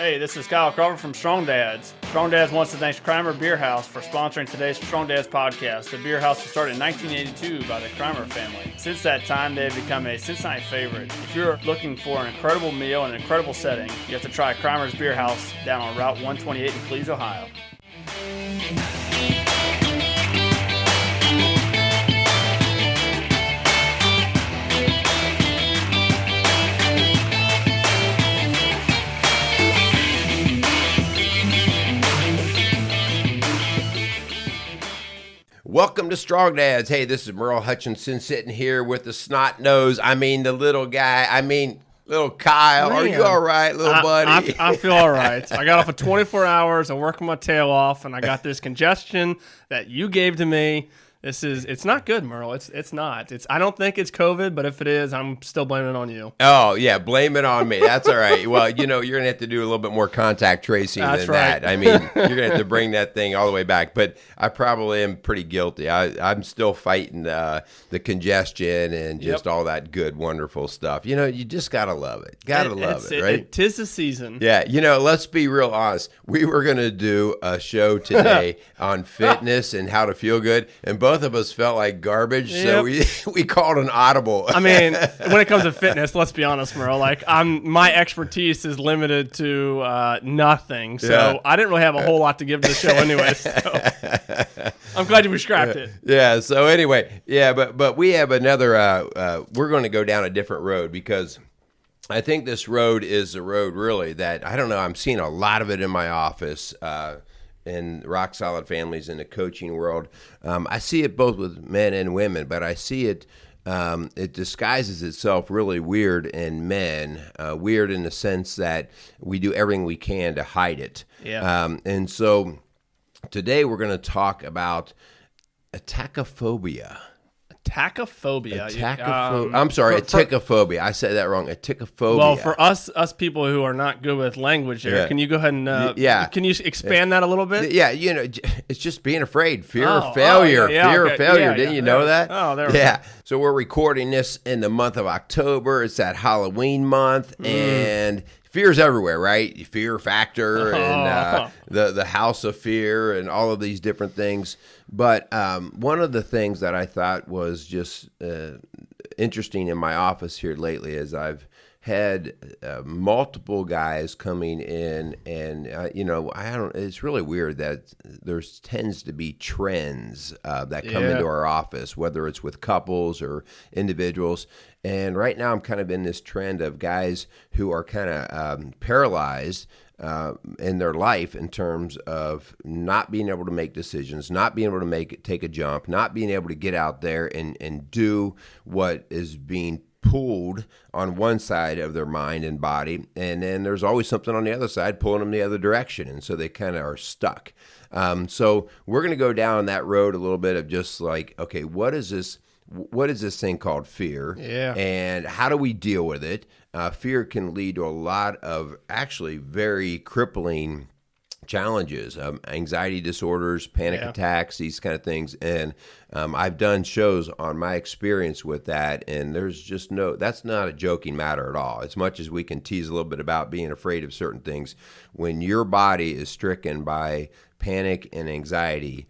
Hey, this is Kyle Crawford from Strong Dads. Strong Dads wants to thank Crimer Beer House for sponsoring today's Strong Dads podcast. The beer house was started in 1982 by the Crimer family. Since that time, they have become a Cincinnati favorite. If you're looking for an incredible meal and an incredible setting, you have to try Crimer's Beer House down on Route 128 in Cleves, Ohio. Welcome to Strong Dads. Hey, this is Merle Hutchinson sitting here with the snot nose. The little guy. Little Kyle. Man, are you all right, little buddy? I feel all right. I got off of 24 hours of working my tail off, and I got this congestion that you gave to me. It's not good, Merle. It's not. I don't think it's COVID, but if it is, I'm still blaming it on you. Oh, yeah, blame it on me. That's all right. Well, you're going to have to do a little bit more contact tracing than right. that. You're going to have to bring that thing all the way back. But I probably am pretty guilty. I'm still fighting the congestion and just all that good, wonderful stuff. You just got to love it. Got to love it, right? Tis the season. Yeah, let's be real honest. We were going to do a show today on fitness and how to feel good, and both of us felt like garbage, so we called an audible. When it comes to fitness, let's be honest, Merle. My expertise is limited to nothing, so I didn't really have a whole lot to give to the show anyway. So I'm glad we scrapped it. Yeah. So anyway, but we have another. We're going to go down a different road because I think this road is a road really that I don't know. I'm seeing a lot of it in my office. In rock solid families in the coaching world. I see it both with men and women, but I see it, it disguises itself really weird in men, weird in the sense that we do everything we can to hide it. Yeah. And so today we're going to talk about atacophobia. Tachophobia. I'm sorry, aticophobia. I said that wrong. Aticophobia. Well, for us people who are not good with language here, can you go ahead and can you expand that a little bit? Yeah, it's just being afraid, fear of failure, fear of failure. Didn't you know that? Oh, there we go. So we're recording this in the month of October. It's that Halloween month, and fear's everywhere, right? Fear Factor and the House of Fear and all of these different things. But one of the things that I thought was just interesting in my office here lately is I've had multiple guys coming in, and it's really weird that there tends to be trends that come into our office, whether it's with couples or individuals. And right now I'm kind of in this trend of guys who are kind of paralyzed in their life in terms of not being able to make decisions, not being able to take a jump, not being able to get out there and do what is being pulled on one side of their mind and body, and then there's always something on the other side pulling them the other direction, and so they kind of are stuck. So we're going to go down that road a little bit of just like, okay, what is this thing called fear? Yeah. And how do we deal with it? Fear can lead to a lot of actually very crippling challenges, anxiety disorders, panic attacks, these kind of things. And I've done shows on my experience with that, and that's not a joking matter at all. As much as we can tease a little bit about being afraid of certain things, when your body is stricken by panic and anxiety,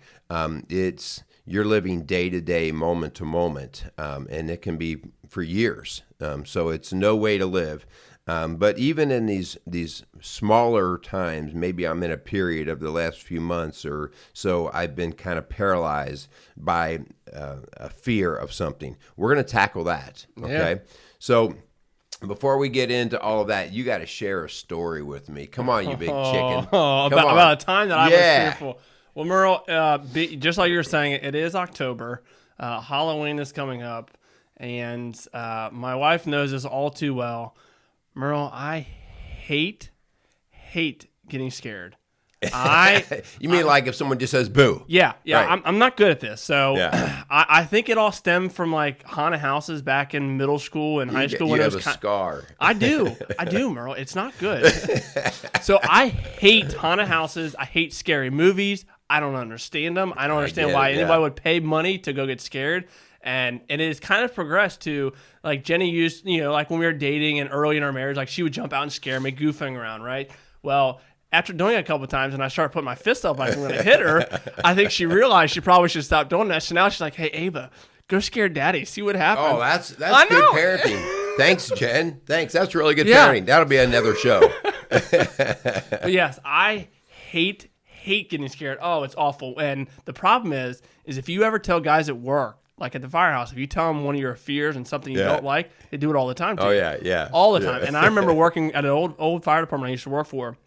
you're living day to day, moment to moment, and it can be for years. So it's no way to live. But even in these smaller times, maybe I'm in a period of the last few months or so, I've been kind of paralyzed by a fear of something. We're going to tackle that, okay? Yeah. So before we get into all of that, you got to share a story with me. Come on, you big chicken. About a time that I was fearful. Well, Merle, just like you were saying, it is October. Halloween is coming up, and my wife knows this all too well. Merle, I hate getting scared. You mean like if someone just says boo? Yeah. Right. I'm not good at this. So I think it all stemmed from like haunted houses back in middle school and high school. You have a scar. I do, Merle. It's not good. So I hate haunted houses. I hate scary movies. I don't understand them. I don't understand why anybody would pay money to go get scared. And it has kind of progressed to, like, Jenny used, like when we were dating and early in our marriage, like she would jump out and scare me, goofing around, right? Well, after doing it a couple of times and I started putting my fist up like I'm going to hit her, I think she realized she probably should stop doing that. So now she's like, hey, Ava, go scare Daddy. See what happens. Oh, that's good parenting. Thanks, Jen. Thanks. That's really good parenting. That'll be another show. But yes, I hate getting scared. Oh, it's awful. And the problem is if you ever tell guys at work, like at the firehouse, if you tell them one of your fears and something you don't like, they do it all the time too. Oh, yeah. All the time. And I remember working at an old fire department I used to work for.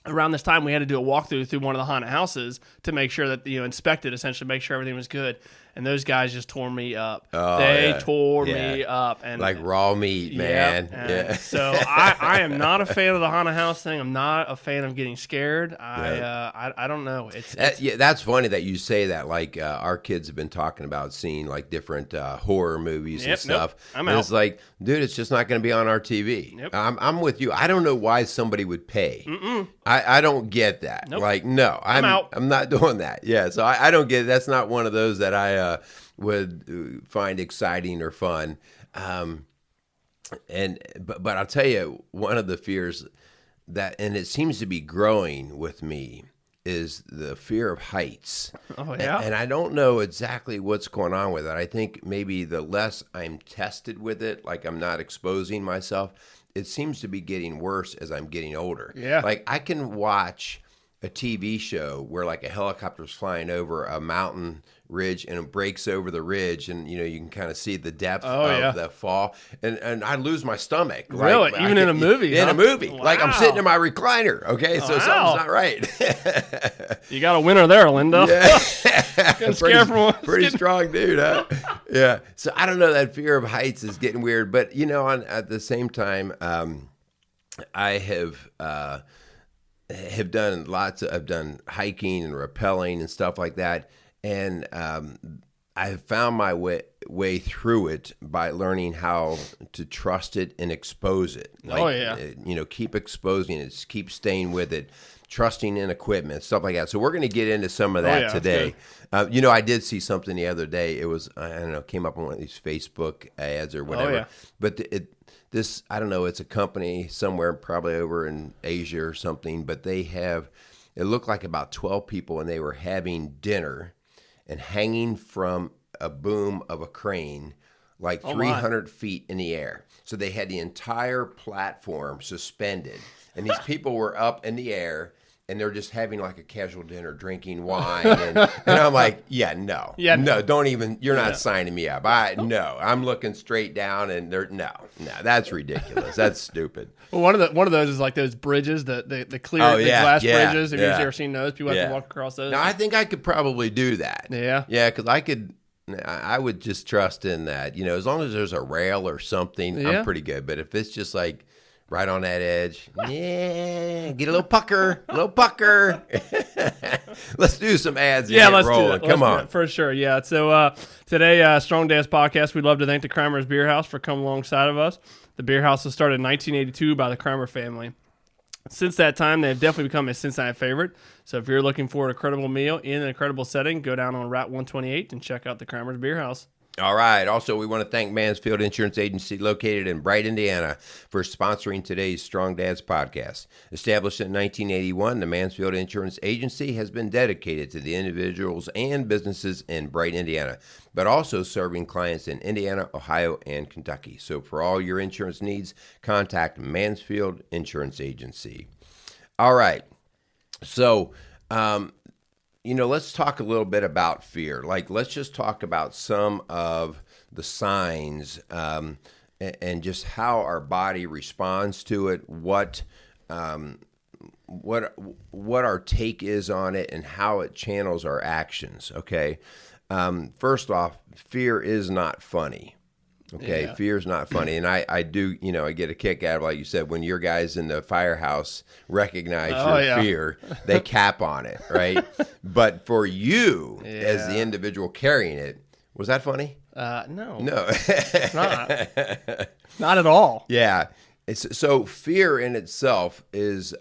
Around this time, we had to do a walkthrough through one of the haunted houses to make sure that, inspect it, essentially make sure everything was good. And those guys just tore me up. They tore me up. And like raw meat, man. Yeah. So I am not a fan of the haunted house thing. I'm not a fan of getting scared. I don't know. That's funny that you say that. Like our kids have been talking about seeing like different horror movies and stuff. I'm out. It's like, dude, it's just not going to be on our TV. Nope. I'm with you. I don't know why somebody would pay. I don't get that. Nope. Like, no, I'm out. I'm not doing that. Yeah, so I don't get it. That's not one of those that I would find exciting or fun. But I'll tell you, one of the fears that, and it seems to be growing with me, is the fear of heights. Oh, yeah? And I don't know exactly what's going on with it. I think maybe the less I'm tested with it, like I'm not exposing myself, it seems to be getting worse as I'm getting older. Yeah. Like I can watch a TV show where like a helicopter's flying over a mountain ridge and it breaks over the ridge and you can kind of see the depth of the fall and I lose my stomach. Really? Like, even in a movie? In a movie. Wow. Like I'm sitting in my recliner, okay? So something's not right. You got a winner there, Linda. Yeah. Pretty strong dude, huh? Yeah. So I don't know, that fear of heights is getting weird, but at the same time, I have done I've done hiking and rappelling and stuff like that. And I have found my way through it by learning how to trust it and expose it. Keep exposing it, keep staying with it, trusting in equipment, stuff like that. So we're going to get into some of that today. I did see something the other day. It was, I don't know, came up on one of these Facebook ads or whatever. Oh, yeah. But this, I don't know, it's a company somewhere probably over in Asia or something, but it looked like about 12 people and they were having dinner and hanging from a boom of a crane like 300 feet in the air. So they had the entire platform suspended, and these people were up in the air, and they're just having like a casual dinner, drinking wine. And I'm like, no, don't even, you're not signing me up. I'm looking straight down, and no, that's ridiculous. That's stupid. Well, one of those is like those bridges, the clear glass bridges. Have you ever seen those? People have to walk across those. Now, I think I could probably do that. Yeah. Yeah, because I would just trust in that. As long as there's a rail or something, I'm pretty good. But if it's just like right on that edge, get a little pucker. Let's do some ads. Let's rolling. do that. Come on. For sure, yeah. So today, Strong Dad's Podcast, we'd love to thank the Crimers Beer House for coming alongside of us. The beer house was started in 1982 by the Crimer family. Since that time, they've definitely become a Cincinnati favorite. So if you're looking for a credible meal in an incredible setting, go down on Route 128 and check out the Crimers Beer House. All right. Also, we want to thank Mansfield Insurance Agency located in Bright, Indiana, for sponsoring today's Strong Dads podcast. Established in 1981, the Mansfield Insurance Agency has been dedicated to the individuals and businesses in Bright, Indiana, but also serving clients in Indiana, Ohio, and Kentucky. So for all your insurance needs, contact Mansfield Insurance Agency. All right. So, let's talk a little bit about fear. Like, let's just talk about some of the signs and just how our body responds to it, what our take is on it, and how it channels our actions. Okay. First off, fear is not funny. Okay, yeah. Fear is not funny, and I do, I get a kick out of, like you said, when your guys in the firehouse recognize your fear, they cap on it, right? But for you, as the individual carrying it, was that funny? No. It's not. Not at all. Yeah. So fear in itself is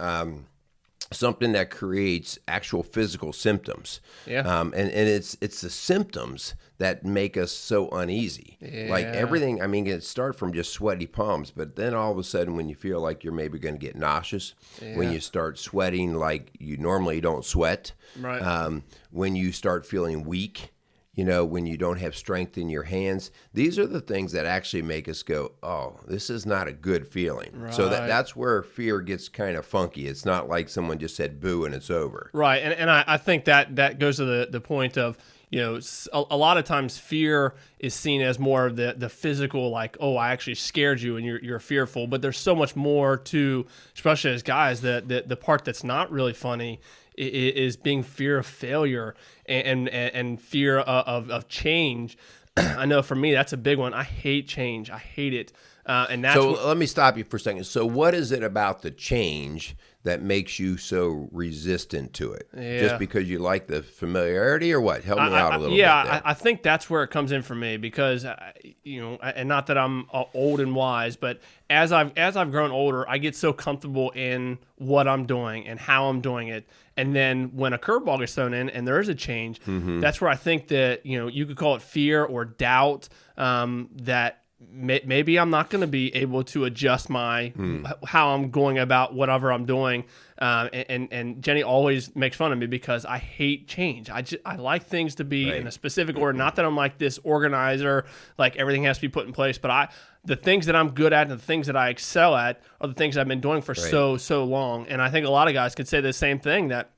something that creates actual physical symptoms. Yeah. And it's the symptoms that make us so uneasy. Yeah. Like everything, I mean, it starts from just sweaty palms, but then all of a sudden when you feel like you're maybe going to get nauseous, when you start sweating like you normally don't sweat, Right. when you start feeling weak, when you don't have strength in your hands, these are the things that actually make us go, oh, this is not a good feeling. Right. So that's where fear gets kind of funky. It's not like someone just said boo and it's over. Right. And I think that goes to the point of, a lot of times fear is seen as more of the physical, like, oh, I actually scared you and you're fearful. But there's so much more to, especially as guys, the part that's not really funny is being fear of failure and fear of change. I know for me, that's a big one. I hate change. I hate it. And that's let me stop you for a second. So what is it about the change that makes you so resistant to it? Yeah. Just because you like the familiarity or what? Help me out a little bit. Yeah, I think that's where it comes in for me because, and not that I'm old and wise, but as I've grown older, I get so comfortable in what I'm doing and how I'm doing it. And then when a curveball gets thrown in and there is a change, that's where I think that, you could call it fear or doubt, that maybe I'm not going to be able to adjust how I'm going about whatever I'm doing. And Jenny always makes fun of me because I hate change. I like things to be in a specific order. Not that I'm like this organizer, like everything has to be put in place, but the things that I'm good at and the things that I excel at are the things I've been doing for so long. And I think a lot of guys could say the same thing, that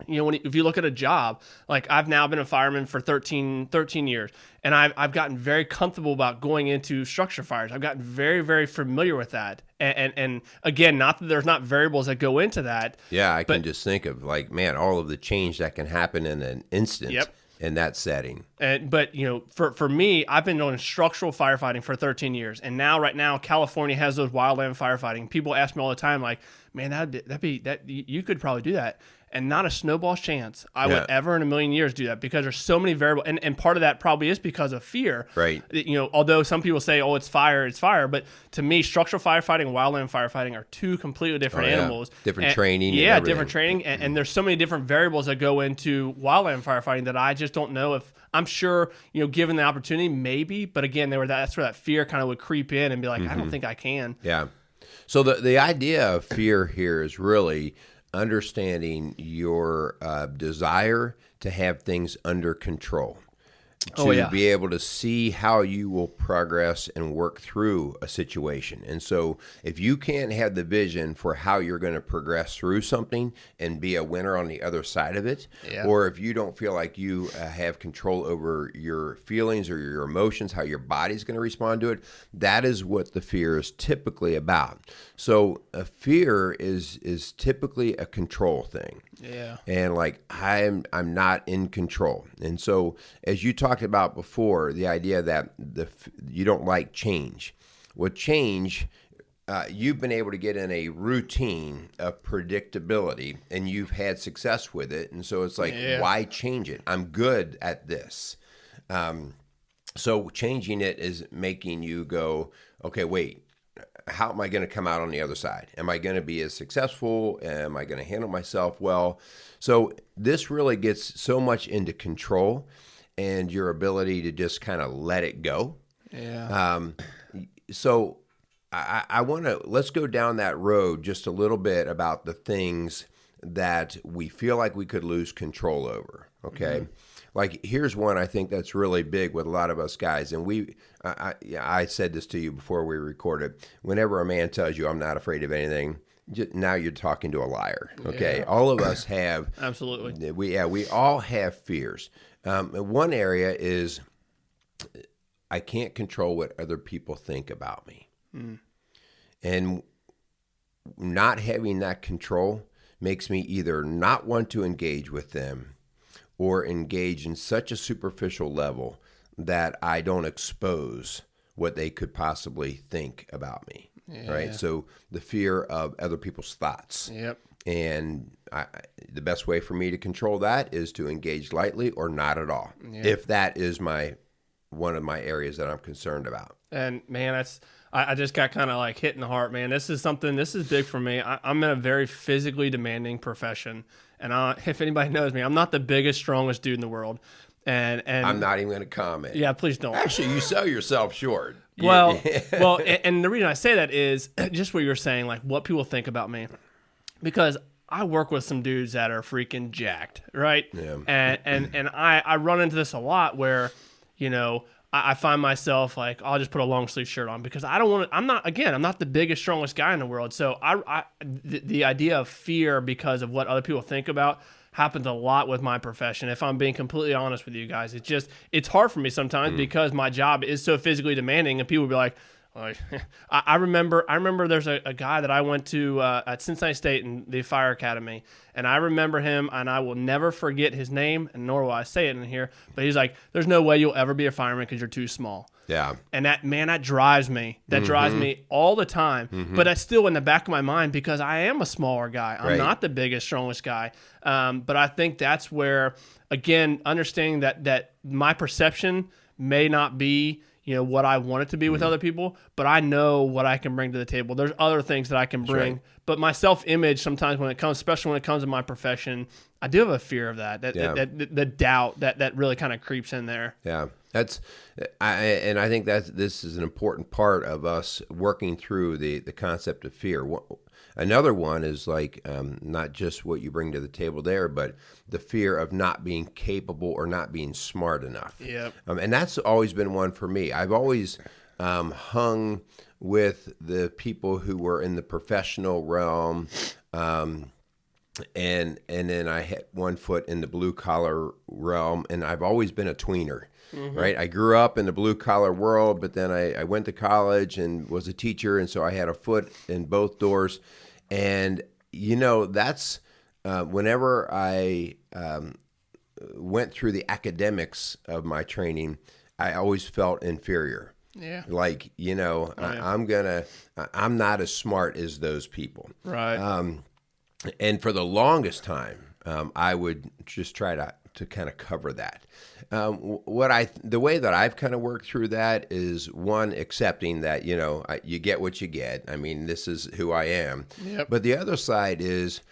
if you look at a job, like I've now been a fireman for 13 years, and I've gotten very comfortable about going into structure fires. I've gotten very, very familiar with that. And again, not that there's not variables that go into that. Yeah, I can just think of like, man, all of the change that can happen in an instant. Yep. In that setting. But for me, I've been doing structural firefighting for 13 years, and right now, California has those wildland firefighting. People ask me all the time, like, "Man, that'd be you could probably do that." And not a snowball's chance I would ever in a million years do that, because there's so many variables. And part of that probably is because of fear. Right. Although some people say, oh, it's fire. But to me, structural firefighting and wildland firefighting are two completely different animals. Different training. Yeah, different training. And there's so many different variables that go into wildland firefighting that I just don't know if, I'm sure, given the opportunity, maybe. But again, that's where that fear kind of would creep in and be like, I don't think I can. Yeah. So the idea of fear here is really understanding your desire to have things under control, to be able to see how you will progress and work through a situation. And so if you can't have the vision for how you're going to progress through something and be a winner on the other side of it, or if you don't feel like you have control over your feelings or your emotions, how your body's going to respond to it, that is what the fear is typically about. So a fear is typically a control thing. Yeah. And like I'm not in control. And so as you talked about before, the idea that you don't like change. Well, change, you've been able to get in a routine of predictability and you've had success with it. And so it's like, why change it? I'm good at this. So changing it is making you go, okay, wait. How am I going to come out on the other side? Am I going to be as successful? Am I going to handle myself well? So this really gets so much into control and your ability to just kind of let it go. Yeah. So I want to, let's go down that road just a little bit about the things that we feel like we could lose control over. Okay. Mm-hmm. Like here's one I think that's really big with a lot of us guys, and I said this to you before we recorded. Whenever a man tells you I'm not afraid of anything, now you're talking to a liar. Okay, all of us have absolutely. We all have fears. One area is I can't control what other people think about me, and not having that control makes me either not want to engage with them or engage in such a superficial level that I don't expose what they could possibly think about me, right? So the fear of other people's thoughts. Yep. And the best way for me to control that is to engage lightly or not at all, if that is one of my areas that I'm concerned about. And man, I just got kind of like hit in the heart, man. This is big for me. I'm in a very physically demanding profession. And if anybody knows me, I'm not the biggest, strongest dude in the world. And I'm not even going to comment. Yeah, please don't. Actually, you sell yourself short. Well, and the reason I say that is just what you're saying, like what people think about me. Because I work with some dudes that are freaking jacked, right? Yeah. And I run into this a lot where, you know, I find myself like, I'll just put a long sleeve shirt on because I don't want to, I'm not the biggest, strongest guy in the world. So the idea of fear because of what other people think about happens a lot with my profession. If I'm being completely honest with you guys, it's hard for me sometimes because my job is so physically demanding and people will be like, I remember there's a guy that I went to at Cincinnati State in the fire academy, and I remember him, and I will never forget his name, and nor will I say it in here, but he's like, there's no way you'll ever be a fireman because you're too small. Yeah. And that drives me. That drives me all the time. But that's still in the back of my mind because I am a smaller guy. I'm not the biggest, strongest guy. But I think that's where, again, understanding that my perception may not be, you know, what I want it to be with other people, but I know what I can bring to the table. There's other things that I can bring, right. But my self-image sometimes when it comes, especially when it comes to my profession, I do have a fear of that the doubt that really kind of creeps in there. Yeah, I think that this is an important part of us working through the concept of fear. Another one is like not just what you bring to the table there, but the fear of not being capable or not being smart enough. Yep. And that's always been one for me. I've always hung with the people who were in the professional realm, and then I had one foot in the blue collar realm, and I've always been a tweener. Right, I grew up in the blue collar world, but then I went to college and was a teacher, and so I had a foot in both doors. And you know, that's whenever I went through the academics of my training, I always felt inferior. Yeah, like, you know, I'm not as smart as those people. Right. And for the longest time, I would just try to kind of cover that. The way that I've kind of worked through that is one, accepting that, you know, you get what you get. I mean, this is who I am. Yep. But the other side is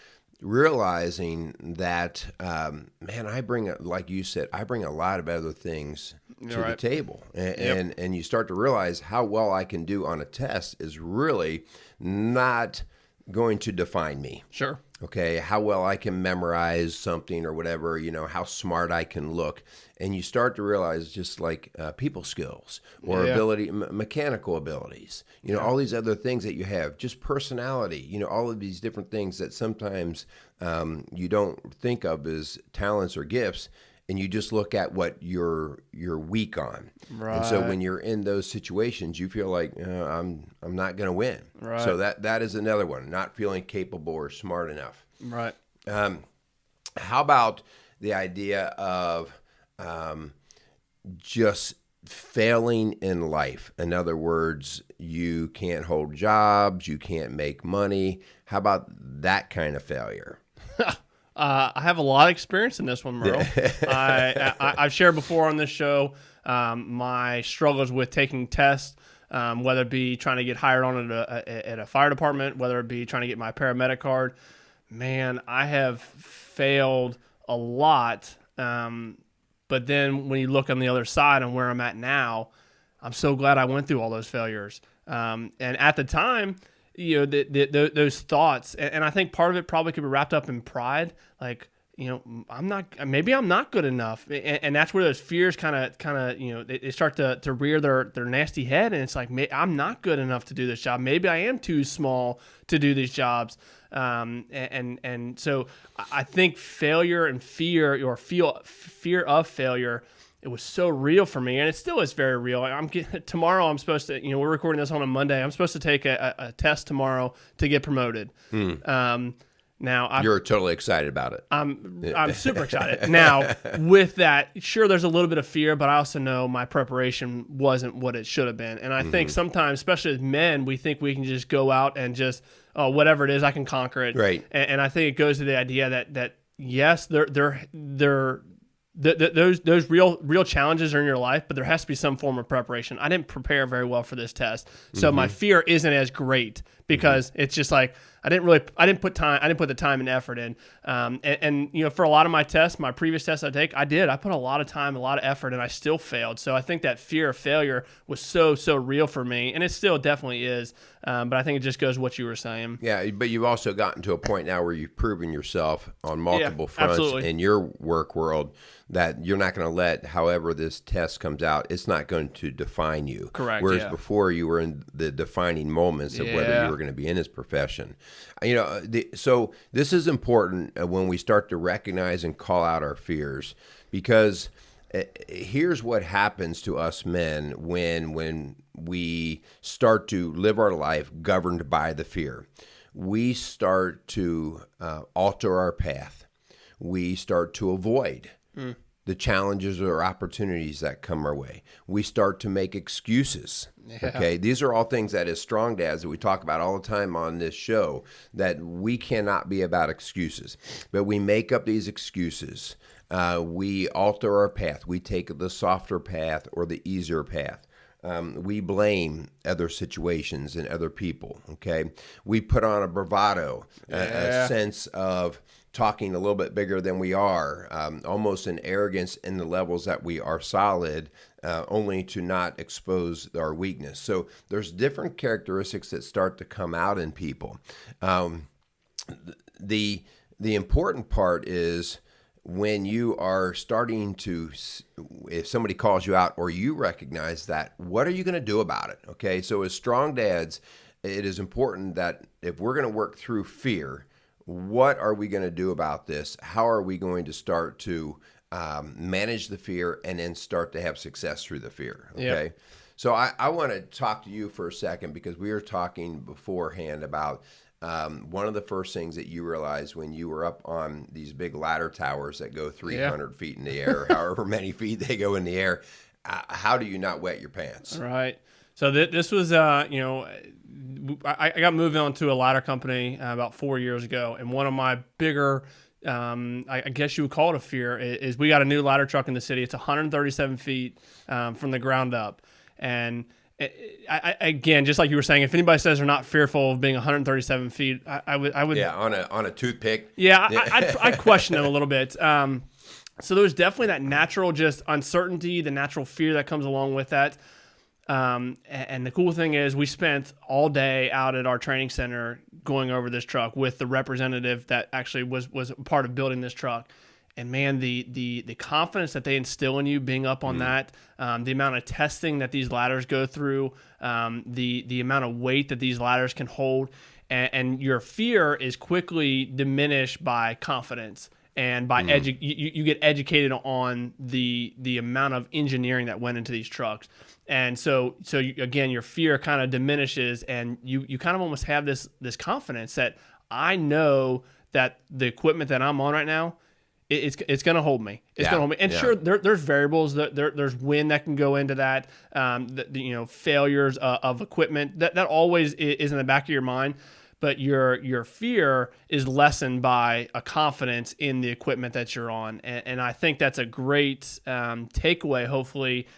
realizing that, man, like you said, I bring a lot of other things to the table. And you start to realize how well I can do on a test is really not going to define me. Sure. Okay, how well I can memorize something or whatever, you know, how smart I can look. And you start to realize just like people skills or ability, mechanical abilities, you know, all these other things that you have, just personality, you know, all of these different things that sometimes you don't think of as talents or gifts. And you just look at what you're weak on, right. And so when you're in those situations, you feel like I'm not going to win. Right. So that is another one, not feeling capable or smart enough. Right. How about the idea of just failing in life? In other words, you can't hold jobs, you can't make money. How about that kind of failure? I have a lot of experience in this one, Merle. I've shared before on this show my struggles with taking tests, whether it be trying to get hired on at a fire department, whether it be trying to get my paramedic card. Man, I have failed a lot. But then when you look on the other side and where I'm at now, I'm so glad I went through all those failures. And at the time, you know, those thoughts, and I think part of it probably could be wrapped up in pride, like, you know, maybe I'm not good enough, and that's where those fears kind of, you know, they start to rear their nasty head, and it's like, I'm not good enough to do this job. Maybe I am too small to do these jobs, and so I think failure and fear, or fear of failure, it was so real for me, and it still is very real. Tomorrow I'm supposed to, you know, we're recording this on a Monday. I'm supposed to take a test tomorrow to get promoted. Now you're totally excited about it. I'm super excited. Now, with that, sure, there's a little bit of fear, but I also know my preparation wasn't what it should have been. And I think sometimes, especially as men, we think we can just go out and just, whatever it is, I can conquer it. Right. And I think it goes to the idea that yes, those real challenges are in your life, but there has to be some form of preparation. I didn't prepare very well for this test, so my fear isn't as great because it's just like I didn't put the time and effort in. And you know, for a lot of my tests, my previous tests I put a lot of time, a lot of effort, and I still failed. So I think that fear of failure was so real for me, and it still definitely is. But I think it just goes what you were saying. Yeah, but you've also gotten to a point now where you've proven yourself on multiple fronts absolutely. in your work world that you're not going to let, however this test comes out, it's not going to define you. Correct. Whereas before you were in the defining moments of whether you were going to be in this profession. You know, so this is important when we start to recognize and call out our fears, because here's what happens to us men when we start to live our life governed by the fear. We start to alter our path. We start to avoid the challenges or opportunities that come our way. We start to make excuses. Okay, these are all things that as strong dads that we talk about all the time on this show, that we cannot be about excuses, but we make up these excuses. We alter our path. We take the softer path or the easier path. We blame other situations and other people, okay? We put on a bravado, a sense of talking a little bit bigger than we are, almost an arrogance in the levels that we are solid, only to not expose our weakness. So there's different characteristics that start to come out in people. The important part is when you are starting to, if somebody calls you out or you recognize that, what are you going to do about it? Okay, so as strong dads, it is important that if we're going to work through fear, what are we going to do about this? How are we going to start to manage the fear and then start to have success through the fear? Okay. Yep. So I want to talk to you for a second, because we were talking beforehand about one of the first things that you realized when you were up on these big ladder towers that go 300 feet in the air, however many feet they go in the air. How do you not wet your pants? Right. So this was, you know, I got moved on to a ladder company about 4 years ago, and one of my bigger, I guess you would call it a fear, is we got a new ladder truck in the city. It's 137 feet from the ground up, and I again, just like you were saying, if anybody says they're not fearful of being 137 feet, I would on a toothpick. Yeah, I'd question them a little bit. So there's definitely that natural just uncertainty, the natural fear that comes along with that. And the cool thing is we spent all day out at our training center going over this truck with the representative that actually was a part of building this truck. And man, the confidence that they instill in you being up on that, the amount of testing that these ladders go through, the amount of weight that these ladders can hold, and your fear is quickly diminished by confidence. And by you get educated on the amount of engineering that went into these trucks. And so again, your fear kind of diminishes, and you kind of almost have this confidence that I know that the equipment that I'm on right now, it's going to hold me. It's going to hold me. And sure, there's variables. There's wind that can go into that. Failures of equipment that always is in the back of your mind. But your fear is lessened by a confidence in the equipment that you're on. And I think that's a great takeaway, hopefully,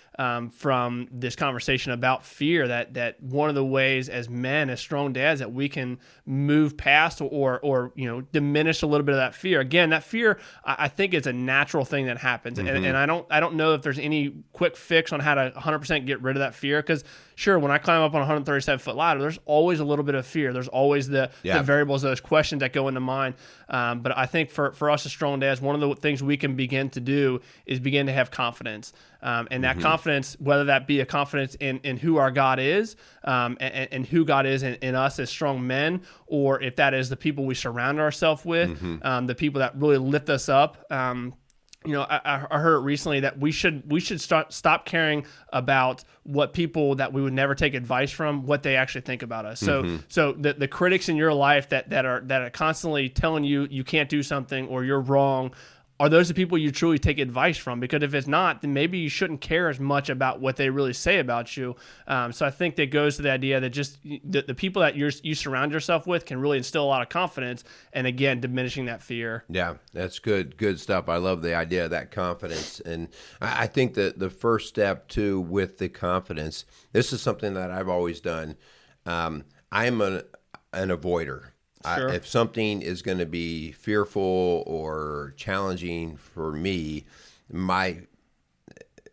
from this conversation about fear, that one of the ways as men, as strong dads, that we can move past or diminish a little bit of that fear. Again, that fear, I think, is a natural thing that happens. And I don't know if there's any quick fix on how to 100% get rid of that fear, because sure, when I climb up on a 137-foot ladder, there's always a little bit of fear. There's always the variables, those questions that go into mind. But I think for us as strong dads, one of the things we can begin to do is begin to have confidence. And that confidence, whether that be a confidence in who our God is, and who God is in us as strong men, or if that is the people we surround ourselves with, the people that really lift us up. I heard it recently that we should stop caring about what people that we would never take advice from, what they actually think about us. So the critics in your life that are constantly telling you can't do something or you're wrong, are those the people you truly take advice from? Because if it's not, then maybe you shouldn't care as much about what they really say about you. So I think that goes to the idea that just the people that you surround yourself with can really instill a lot of confidence, and again, diminishing that fear. Yeah, that's good stuff. I love the idea of that confidence. And I think that the first step too with the confidence, this is something that I've always done. I'm an avoider. Sure. If something is going to be fearful or challenging for me,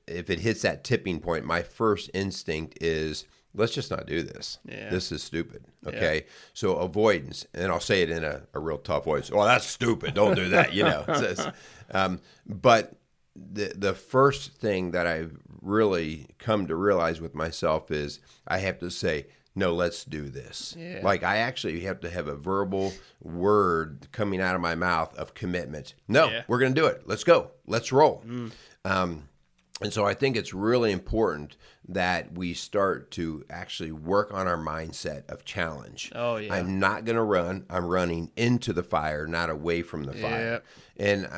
if it hits that tipping point, my first instinct is, let's just not do this. Yeah. This is stupid. Okay. Yeah. So avoidance, and I'll say it in a real tough voice. Well, that's stupid. Don't do that. But the first thing that I've really come to realize with myself is I have to say, no, let's do this. Yeah. Like I actually have to have a verbal word coming out of my mouth of commitment. No, we're going to do it. Let's go. Let's roll. And so I think it's really important that we start to actually work on our mindset of challenge. Oh, yeah. I'm not going to run. I'm running into the fire, not away from the fire. And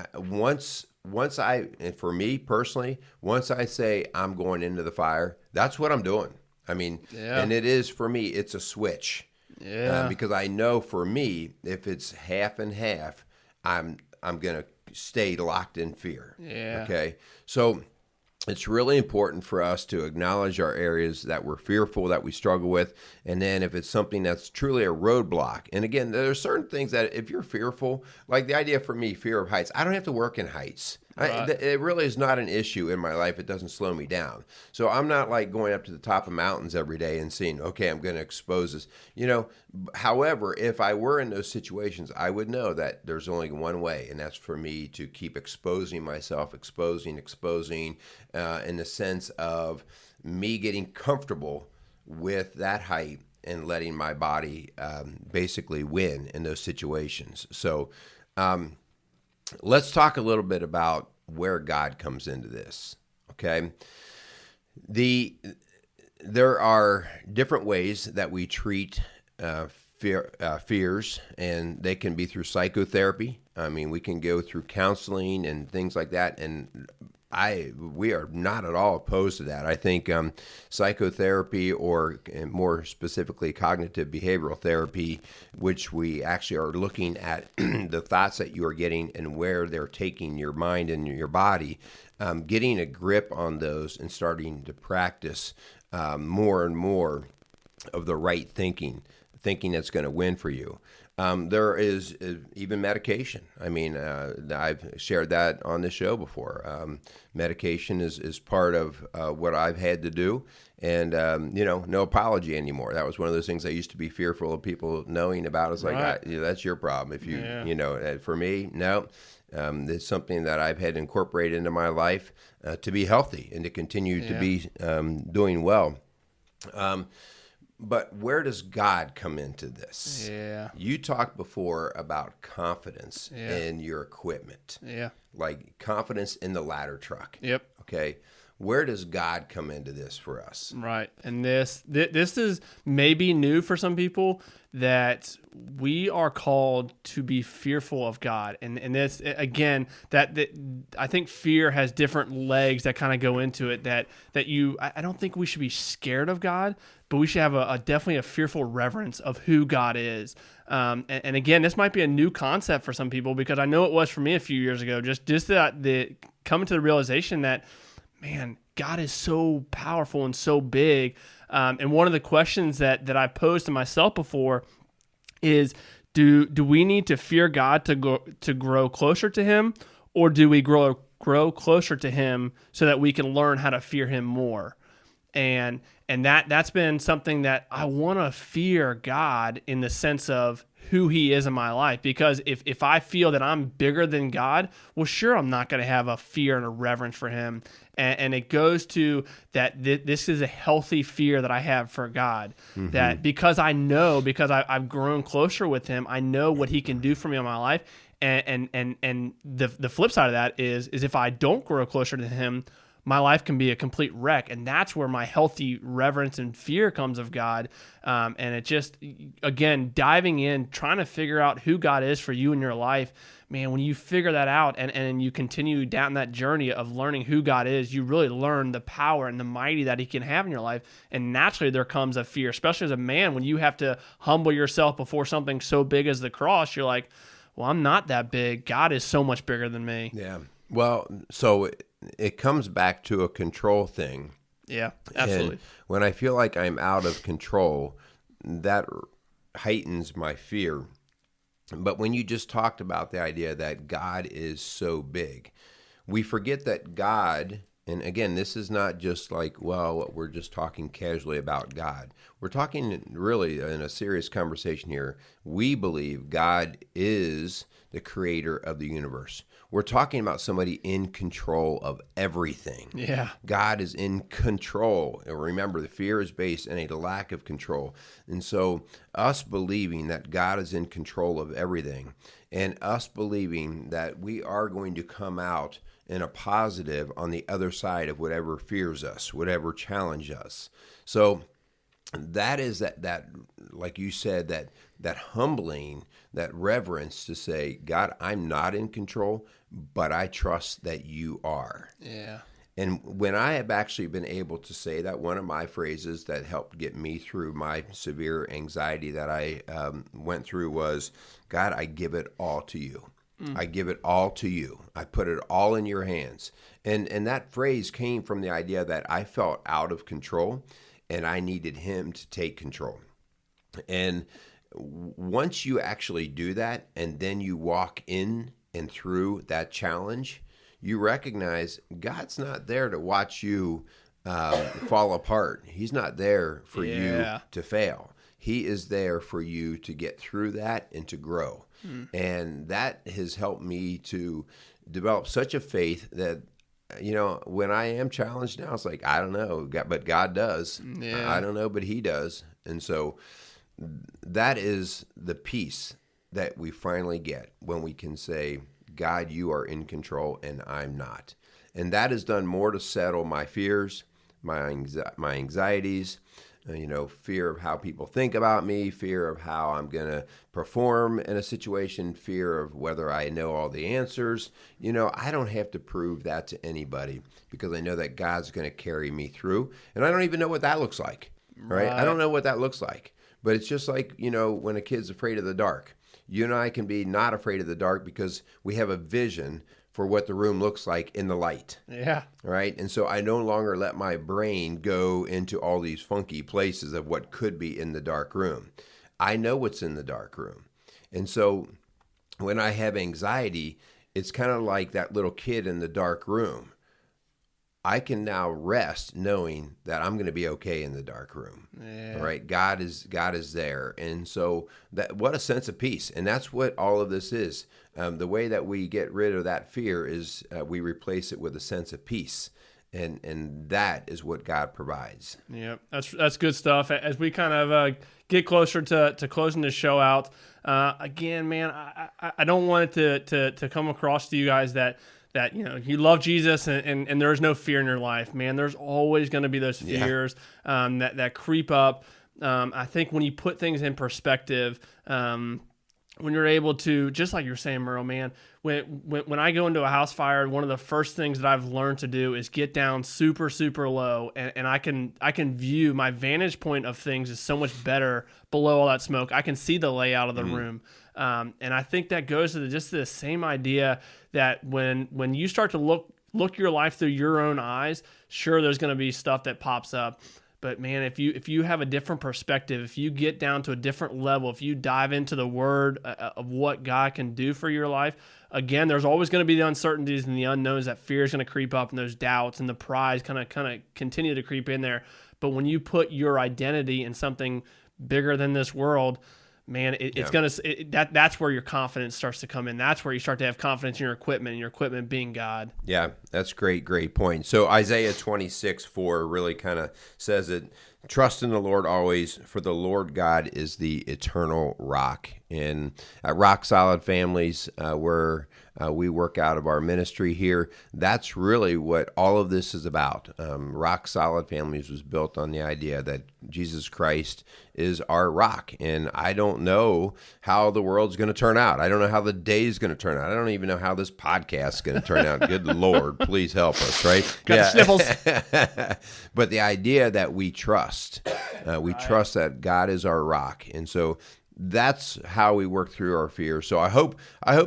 for me personally, once I say I'm going into the fire, that's what I'm doing. I mean, and it is for me, it's a switch. Yeah. Because I know for me, if it's half and half, I'm going to stay locked in fear. Yeah. Okay. So it's really important for us to acknowledge our areas that we're fearful, that we struggle with. And then if it's something that's truly a roadblock, and again, there are certain things that if you're fearful, like the idea for me, fear of heights, I don't have to work in heights. Right. It really is not an issue in my life. It doesn't slow me down. So I'm not like going up to the top of mountains every day and saying, okay, I'm going to expose this. However, if I were in those situations, I would know that there's only one way, and that's for me to keep exposing myself, exposing, in the sense of me getting comfortable with that height and letting my body basically win in those situations. So, let's talk a little bit about where God comes into this, okay? There are different ways that we treat fears, and they can be through psychotherapy. I mean, we can go through counseling and things like that, and we are not at all opposed to that. I think psychotherapy, or more specifically cognitive behavioral therapy, which we actually are looking at the thoughts that you are getting and where they're taking your mind and your body, getting a grip on those and starting to practice more and more of the right thinking that's going to win for you. There is even medication. I mean, I've shared that on the show before. Medication is part of what I've had to do, and no apology anymore. That was one of those things I used to be fearful of people knowing about. It's like, right. That's your problem. If you, for me, no. It's something that I've had to incorporate into my life to be healthy and to continue to be doing well. But where does God come into this? Yeah. You talked before about confidence in your equipment. Yeah. Like confidence in the ladder truck. Yep. Okay. Where does God come into this for us? Right. And this is maybe new for some people, that we are called to be fearful of God. And this, again, that I think fear has different legs that kind of go into it, that I don't think we should be scared of God, but we should have definitely a fearful reverence of who God is. And again, this might be a new concept for some people, because I know it was for me a few years ago, just the coming to the realization that, man, God is so powerful and so big. And one of the questions that I posed to myself before is, do we need to fear God to grow closer to Him, or do we grow closer to Him so that we can learn how to fear Him more? And that's been something that I want to fear God in the sense of who He is in my life. Because if I feel that I'm bigger than God, well, sure, I'm not going to have a fear and a reverence for Him. And it goes to that this is a healthy fear that I have for God. Mm-hmm. That because I've grown closer with Him, I know what He can do for me in my life. And the flip side of that is if I don't grow closer to Him, my life can be a complete wreck. And that's where my healthy reverence and fear comes of God. And it just, again, diving in, trying to figure out who God is for you in your life. Man, when you figure that out and you continue down that journey of learning who God is, you really learn the power and the mighty that he can have in your life. And naturally there comes a fear, especially as a man, when you have to humble yourself before something so big as the cross. You're like, well, I'm not that big. God is so much bigger than me. Yeah. Well, so it comes back to a control thing. Yeah, absolutely. And when I feel like I'm out of control, that heightens my fear. But when you just talked about the idea that God is so big, we forget that God, and again, this is not just like, well, we're just talking casually about God. We're talking really in a serious conversation here. We believe God is the creator of the universe. We're talking about somebody in control of everything. Yeah. God is in control. And remember, the fear is based in a lack of control. And so us believing that God is in control of everything, and us believing that we are going to come out in a positive on the other side of whatever fears us, whatever challenges us. So that is that like you said, that humbling, that reverence to say, God, I'm not in control, but I trust that you are. Yeah. And when I have actually been able to say that, one of my phrases that helped get me through my severe anxiety that I went through was, God, I give it all to you. I give it all to you. I put it all in your hands. And that phrase came from the idea that I felt out of control and I needed him to take control. And once you actually do that and then you walk in and through that challenge, you recognize God's not there to watch you fall apart. He's not there for you to fail. He is there for you to get through that and to grow. And that has helped me to develop such a faith that, you know, when I am challenged now, it's like, I don't know, but God does. Yeah. I don't know, but he does. And so that is the peace that we finally get when we can say, God, you are in control and I'm not. And that has done more to settle my fears, my anxieties, fear of how people think about me, fear of how I'm going to perform in a situation, fear of whether I know all the answers. I don't have to prove that to anybody because I know that God's going to carry me through. And I don't even know what that looks like, right? I don't know what that looks like. But it's just like, when a kid's afraid of the dark. You and I can be not afraid of the dark because we have a vision for what the room looks like in the light. Yeah. Right? And so I no longer let my brain go into all these funky places of what could be in the dark room. I know what's in the dark room. And so when I have anxiety, it's kind of like that little kid in the dark room. I can now rest knowing that I'm going to be okay in the dark room. Yeah. Right? God is there. And so what a sense of peace. And that's what all of this is. The way that we get rid of that fear is we replace it with a sense of peace. And that is what God provides. Yeah, that's good stuff. As we kind of get closer to closing the show out, again, man, I don't want it to come across to you guys that you love Jesus and there's no fear in your life. Man, there's always going to be those fears that creep up. I think when you put things in perspective, when you're able to, just like you're saying, Merle, man, when I go into a house fire, one of the first things that I've learned to do is get down super, super low, and I can view my vantage point of things is so much better below all that smoke. I can see the layout of the room. And I think that goes to just the same idea that when you start to look your life through your own eyes, sure, there's going to be stuff that pops up. But man, if you have a different perspective, if you get down to a different level, if you dive into the word of what God can do for your life, again, there's always going to be the uncertainties and the unknowns, that fear is going to creep up, and those doubts and the pride kind of continue to creep in there. But when you put your identity in something bigger than this world, man, that's where your confidence starts to come in. That's where you start to have confidence in your equipment, and your equipment being God. Yeah, That's great point. So Isaiah 26:4 really kind of says it. Trust in the Lord always, for the Lord God is the eternal rock. And at Rock Solid Families, where we work out of our ministry here, that's really what all of this is about. Rock Solid Families was built on the idea that Jesus Christ is our rock. And I don't know how the world's going to turn out. I don't know how the day is going to turn out. I don't even know how this podcast is going to turn out. Good Lord, please help us, right? Got the sniffles. But the idea that we trust trust that God is our rock. And so that's how we work through our fear. So I hope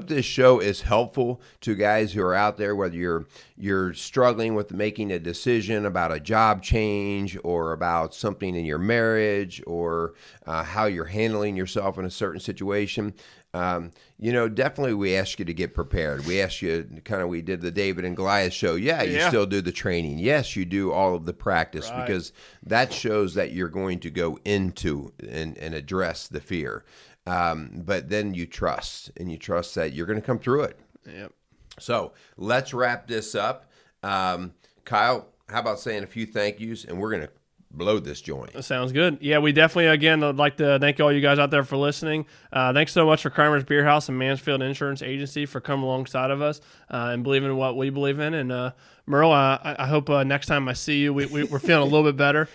this show is helpful to guys who are out there, whether you're struggling with making a decision about a job change or about something in your marriage or how you're handling yourself in a certain situation. Definitely we ask you to get prepared. We ask you we did the David and Goliath show. Yeah, you still do the training. Yes, you do all of the practice because that shows that you're going to go into and address the fear. But then you trust that you're going to come through it. Yep. So let's wrap this up. Kyle, how about saying a few thank yous and we're going to blow this joint. That sounds good. Yeah, we definitely, again, I'd like to thank all you guys out there for listening. Thanks so much for Kramer's Beer House and Mansfield Insurance Agency for coming alongside of us and believing in what we believe in. And Merle, I hope next time I see you, we're feeling a little bit better.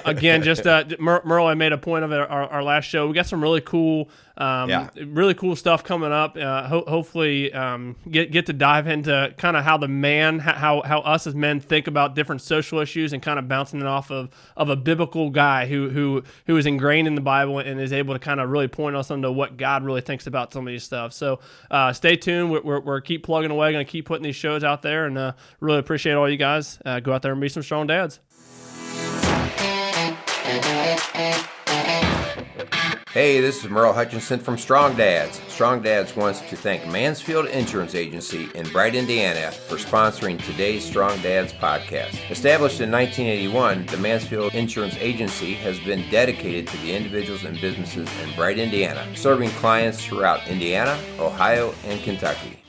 Again, just Merle, I made a point of it our last show. We got some really cool stuff coming up. Hopefully, get to dive into kind of how the man, how us as men think about different social issues and kind of bouncing it off of a biblical guy who is ingrained in the Bible and is able to kind of really point us into what God really thinks about some of these stuff. So stay tuned. We're keep plugging away. Going to keep putting these shows out there, and really appreciate all you guys. Go out there and be some strong dads. Hey, this is Merle Hutchinson from Strong Dads. Strong Dads wants to thank Mansfield Insurance Agency in Bright, Indiana for sponsoring today's Strong Dads podcast. Established in 1981, the Mansfield Insurance Agency has been dedicated to the individuals and businesses in Bright, Indiana, serving clients throughout Indiana, Ohio, and Kentucky.